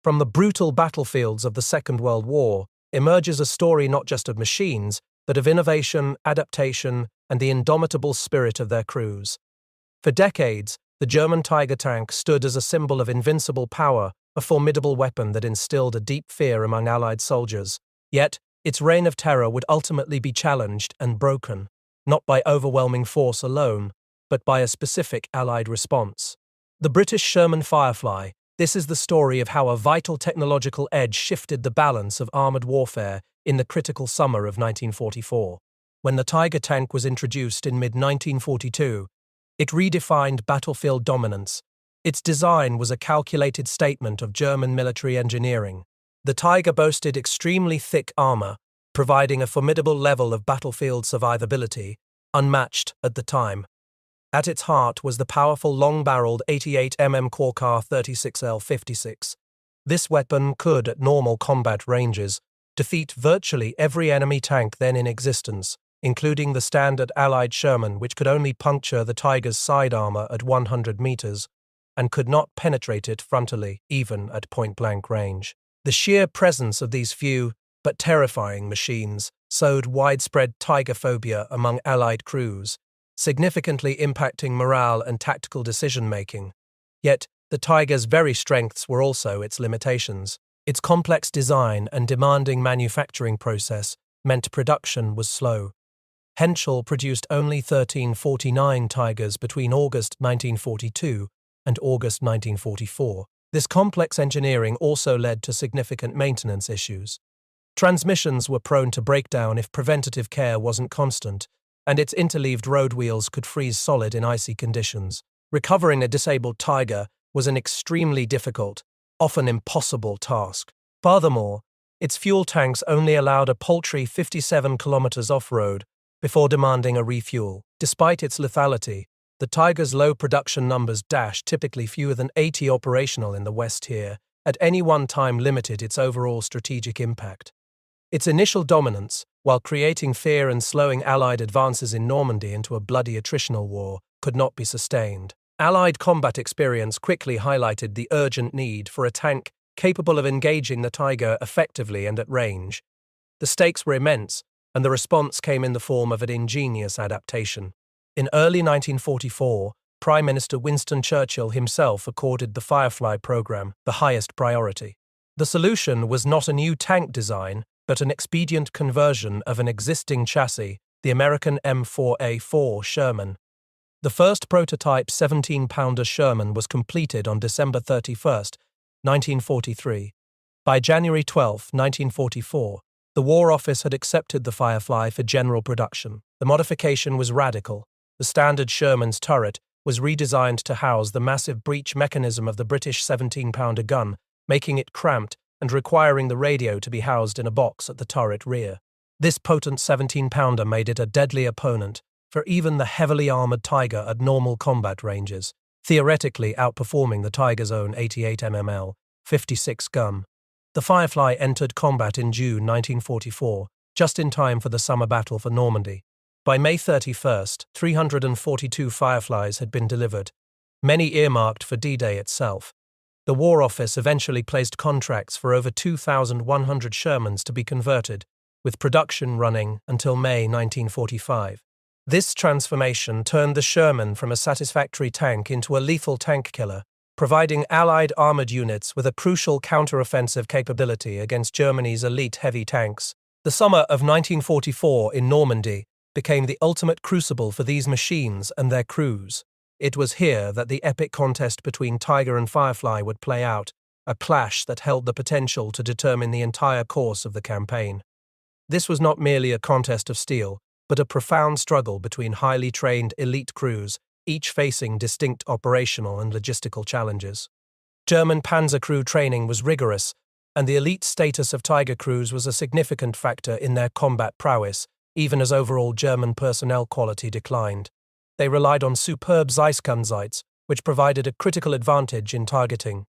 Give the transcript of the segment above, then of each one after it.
From the brutal battlefields of the Second World War emerges a story not just of machines, but of innovation, adaptation, and the indomitable spirit of their crews. For decades, the German Tiger tank stood as a symbol of invincible power, a formidable weapon that instilled a deep fear among Allied soldiers. Yet, its reign of terror would ultimately be challenged and broken, not by overwhelming force alone, but by a specific Allied response. The British Sherman Firefly. This is the story of how a vital technological edge shifted the balance of armored warfare in the critical summer of 1944. When the Tiger tank was introduced in mid-1942, it redefined battlefield dominance. Its design was a calculated statement of German military engineering. The Tiger boasted extremely thick armor, providing a formidable level of battlefield survivability, unmatched at the time. At its heart was the powerful long-barreled 88mm Korkar 36L56. This weapon could, at normal combat ranges, defeat virtually every enemy tank then in existence, including the standard Allied Sherman, which could only puncture the Tiger's side armor at 100 meters, and could not penetrate it frontally, even at point-blank range. The sheer presence of these few, but terrifying machines sowed widespread Tiger-Phobia among Allied crews, significantly impacting morale and tactical decision-making. Yet, the Tiger's very strengths were also its limitations. Its complex design and demanding manufacturing process meant production was slow. Henschel produced only 1349 Tigers between August 1942 and August 1944. This complex engineering also led to significant maintenance issues. Transmissions were prone to breakdown if preventative care wasn't constant, and its interleaved road wheels could freeze solid in icy conditions. Recovering a disabled Tiger was an extremely difficult, often impossible task. Furthermore, its fuel tanks only allowed a paltry 57 kilometers off-road before demanding a refuel. Despite its lethality, the Tiger's low production numbers typically fewer than 80 operational in the West here, at any one time limited its overall strategic impact. Its initial dominance, while creating fear and slowing Allied advances in Normandy into a bloody attritional war, could not be sustained. Allied combat experience quickly highlighted the urgent need for a tank capable of engaging the Tiger effectively and at range. The stakes were immense, and the response came in the form of an ingenious adaptation. In early 1944, Prime Minister Winston Churchill himself accorded the Firefly program the highest priority. The solution was not a new tank design, but an expedient conversion of an existing chassis, the American M4A4 Sherman. The first prototype 17-pounder Sherman was completed on December 31, 1943. By January 12, 1944, the War Office had accepted the Firefly for general production. The modification was radical. The standard Sherman's turret was redesigned to house the massive breech mechanism of the British 17-pounder gun, making it cramped and requiring the radio to be housed in a box at the turret rear. This potent 17-pounder made it a deadly opponent for even the heavily armored Tiger at normal combat ranges, theoretically outperforming the Tiger's own 88mm 56 gun. The Firefly entered combat in June 1944, just in time for the summer battle for Normandy. By May 31st, 342 Fireflies had been delivered, many earmarked for D-Day itself. The War Office eventually placed contracts for over 2,100 Shermans to be converted, with production running until May 1945. This transformation turned the Sherman from a satisfactory tank into a lethal tank killer, providing Allied armored units with a crucial counter-offensive capability against Germany's elite heavy tanks. The summer of 1944 in Normandy became the ultimate crucible for these machines and their crews. It was here that the epic contest between Tiger and Firefly would play out, a clash that held the potential to determine the entire course of the campaign. This was not merely a contest of steel, but a profound struggle between highly trained elite crews, each facing distinct operational and logistical challenges. German panzer crew training was rigorous, and the elite status of Tiger crews was a significant factor in their combat prowess, even as overall German personnel quality declined. They relied on superb Zeisskunsights, which provided a critical advantage in targeting.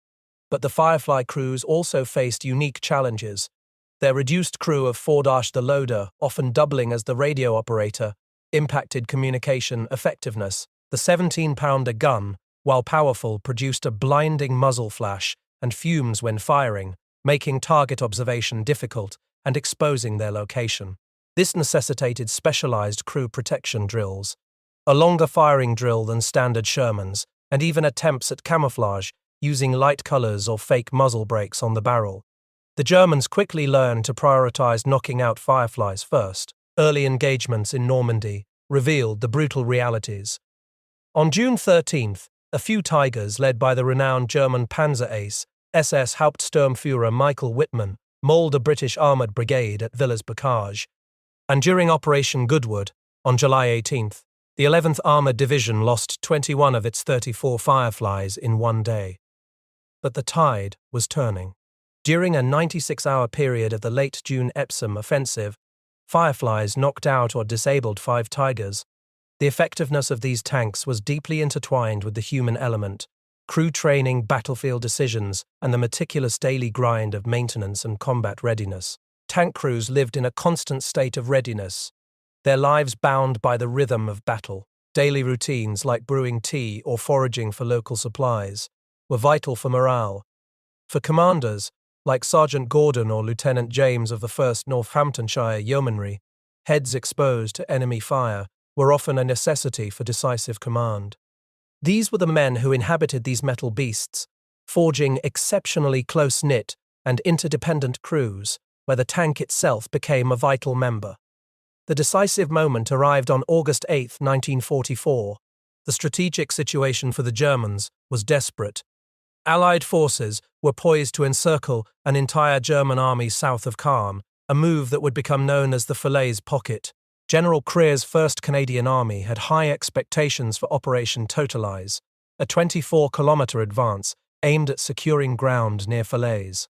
But the Firefly crews also faced unique challenges. Their reduced crew of 4-the loader, often doubling as the radio operator, impacted communication effectiveness. The 17-pounder gun, while powerful, produced a blinding muzzle flash and fumes when firing, making target observation difficult and exposing their location. This necessitated specialized crew protection drills, a longer firing drill than standard Shermans, and even attempts at camouflage using light colors or fake muzzle brakes on the barrel. The Germans quickly learned to prioritize knocking out Fireflies first. Early engagements in Normandy revealed the brutal realities. On June 13th, a few Tigers led by the renowned German Panzer ace, SS Hauptsturmführer Michael Wittmann, mauled a British armoured brigade at Villers-Bocage. And during Operation Goodwood, on July 18th, the 11th Armoured Division lost 21 of its 34 Fireflies in one day. But the tide was turning. During a 96-hour period of the late June Epsom offensive, Fireflies knocked out or disabled 5 Tigers. The effectiveness of these tanks was deeply intertwined with the human element, crew training, battlefield decisions, and the meticulous daily grind of maintenance and combat readiness. Tank crews lived in a constant state of readiness, their lives bound by the rhythm of battle. Daily routines like brewing tea or foraging for local supplies were vital for morale. For commanders, like Sergeant Gordon or Lieutenant James of the 1st Northamptonshire Yeomanry, heads exposed to enemy fire were often a necessity for decisive command. These were the men who inhabited these metal beasts, forging exceptionally close-knit and interdependent crews, where the tank itself became a vital member. The decisive moment arrived on August 8, 1944. The strategic situation for the Germans was desperate. Allied forces were poised to encircle an entire German army south of Caen, a move that would become known as the Falaise Pocket. General Creer's 1st Canadian Army had high expectations for Operation Totalize, a 24-kilometer advance aimed at securing ground near Falaise.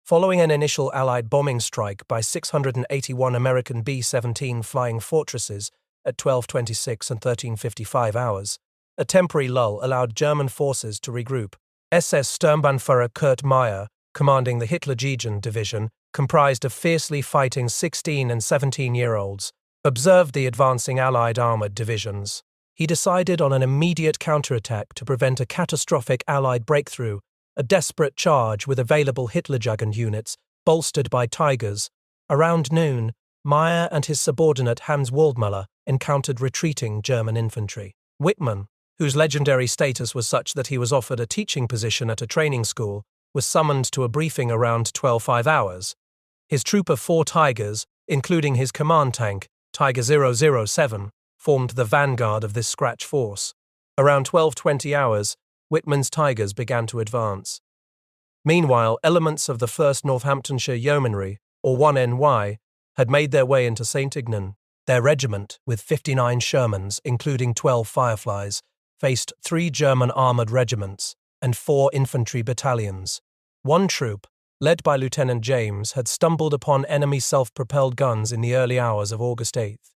Following an initial Allied bombing strike by 681 American B-17 Flying Fortresses at 12:26 and 13:55 hours, a temporary lull allowed German forces to regroup. SS Sturmbannführer Kurt Meyer, commanding the Hitlerjugend Division, comprised of fiercely fighting 16 and 17-year-olds, observed the advancing Allied armoured divisions. He decided on an immediate counterattack to prevent a catastrophic Allied breakthrough, a desperate charge with available Hitlerjugend units, bolstered by Tigers. Around noon, Meyer and his subordinate Hans Waldmüller encountered retreating German infantry. Wittmann, whose legendary status was such that he was offered a teaching position at a training school, was summoned to a briefing around 12:05 hours. His troop of 4 Tigers, including his command tank, Tiger 007, formed the vanguard of this scratch force. Around 12:20 hours, Wittmann's Tigers began to advance. Meanwhile, elements of the 1st Northamptonshire Yeomanry, or 1NY, had made their way into St. Ignan. Their regiment, with 59 Shermans, including 12 Fireflies, faced 3 German armoured regiments and 4 infantry battalions. One troop, led by Lieutenant James, had stumbled upon enemy self-propelled guns in the early hours of August 8th.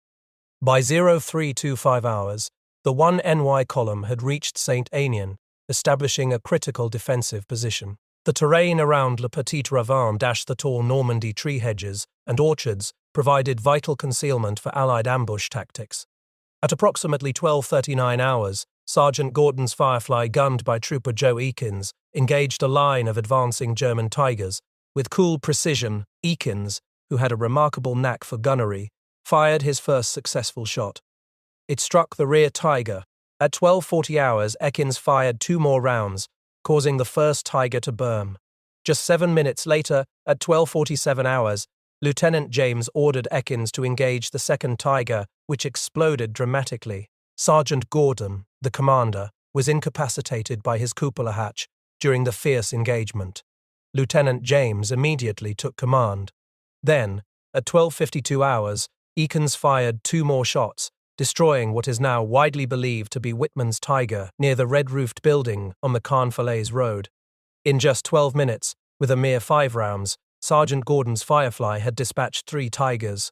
By 03:25 hours, the 1NY column had reached St. Aignan, establishing a critical defensive position. The terrain around Le Petit Ravin, the tall Normandy tree hedges and orchards, provided vital concealment for Allied ambush tactics. At approximately 12:39 hours, Sergeant Gordon's Firefly, gunned by Trooper Joe Eakins, engaged a line of advancing German Tigers. With cool precision, Eakins, who had a remarkable knack for gunnery, fired his first successful shot. It struck the rear Tiger. At 12:40 hours, Eakins fired 2 more rounds, causing the first Tiger to burn. Just 7 minutes later, at 12:47 hours, Lieutenant James ordered Eakins to engage the second Tiger, which exploded dramatically. Sergeant Gordon, the commander, was incapacitated by his cupola hatch during the fierce engagement. Lieutenant James immediately took command. Then, at 12:52 hours, Eakins fired 2 more shots, destroying what is now widely believed to be Wittmann's Tiger near the red-roofed building on the Caen-Falaise road. In just 12 minutes, with a mere 5 rounds, Sergeant Gordon's Firefly had dispatched 3 Tigers.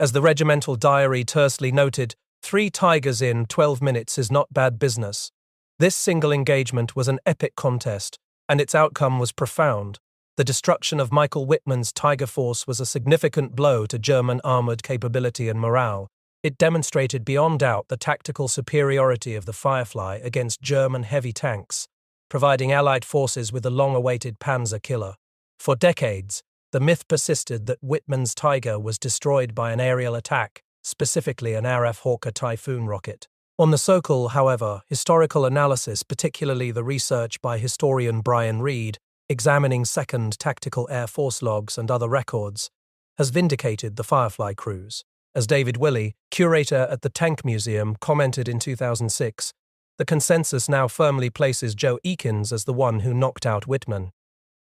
As the regimental diary tersely noted, 3 Tigers in 12 minutes is not bad business. This single engagement was an epic contest, and its outcome was profound. The destruction of Michael Wittmann's Tiger force was a significant blow to German armoured capability and morale. It demonstrated beyond doubt the tactical superiority of the Firefly against German heavy tanks. providing Allied forces with the long-awaited Panzer killer. For decades, the myth persisted that Whitman's Tiger was destroyed by an aerial attack, specifically an RF Hawker Typhoon rocket. On the Sokol, however, historical analysis, particularly the research by historian Brian Reed, examining 2nd Tactical Air Force logs and other records, has vindicated the Firefly cruise. As David Willey, curator at the Tank Museum, commented in 2006, the consensus now firmly places Joe Eakins as the one who knocked out Whitman.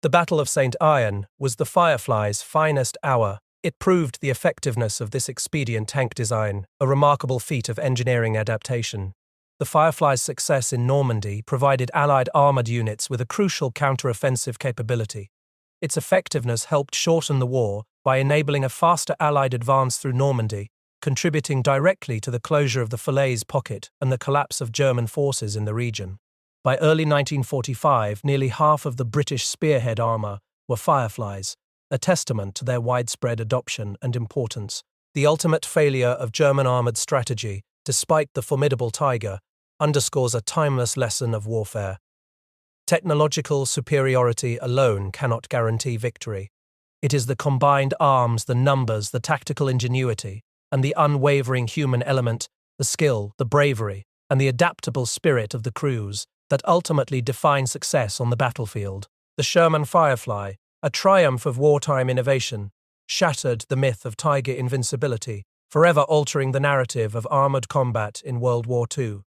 The Battle of St. Iron was the Firefly's finest hour. It proved the effectiveness of this expedient tank design, a remarkable feat of engineering adaptation. The Firefly's success in Normandy provided Allied armoured units with a crucial counter-offensive capability. Its effectiveness helped shorten the war by enabling a faster Allied advance through Normandy, contributing directly to the closure of the Falaise pocket and the collapse of German forces in the region. By early 1945, nearly half of the British spearhead armour were Fireflies, a testament to their widespread adoption and importance. The ultimate failure of German armoured strategy, despite the formidable Tiger, underscores a timeless lesson of warfare. Technological superiority alone cannot guarantee victory. It is the combined arms, the numbers, the tactical ingenuity, and the unwavering human element, the skill, the bravery, and the adaptable spirit of the crews that ultimately define success on the battlefield. The Sherman Firefly, a triumph of wartime innovation, shattered the myth of Tiger invincibility, forever altering the narrative of armored combat in World War II.